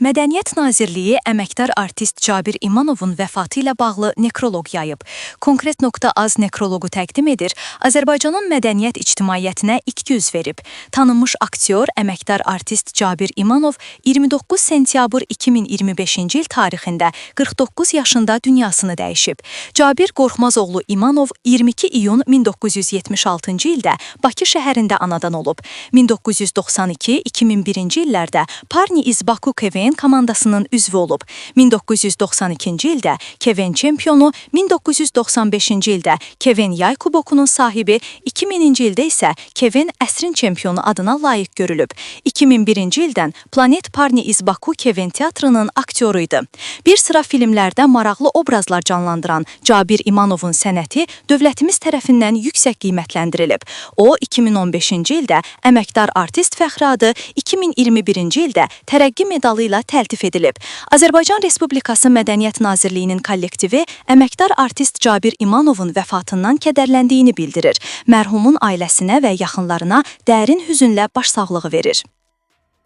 Mədəniyyət Nazirliyi əməkdar artist Cabir İmanovun vəfatı ilə bağlı nekroloq yayıb. Konkret.az nekroloqu təqdim edir, Azərbaycanın mədəniyyət ictimaiyyətinə 200 verib. Tanınmış aktyor, əməkdar artist Cabir İmanov 29 sentyabr 2025-ci il tarixində 49 yaşında dünyasını dəyişib. Cabir Qorxmazoğlu İmanov 22 iyun 1976-cı ildə Bakı şəhərində anadan olub. 1992-2001-ci illərdə Parni iz Baku Keven komandasının üzvü olub. 1992-ci ildə Keven çempionu, 1995-ci ildə Keven Yay Kubokunun sahibi, 2000-ci ildə isə Keven əsrin çempionu adına layiq görülüb. 2001-ci ildən Planet Parni iz Baku Keven teatrının aktyoruydu. Bir sıra filmlərdə maraqlı obrazlar canlandıran Cabir İmanovun sənəti dövlətimiz tərəfindən yüksək qiymətləndirilib. O, 2015-ci ildə əməkdar artist fəxri adı, 2021-ci ildə tərəqqi medalı ilə təltif edilib. Azərbaycan Respublikası Mədəniyyət Nazirliyinin kollektivi əməkdar artist Cabir İmanovun vəfatından kədərləndiyini bildirir. Mərhumun ailəsinə və yaxınlarına dərin hüzünlə başsağlığı verir.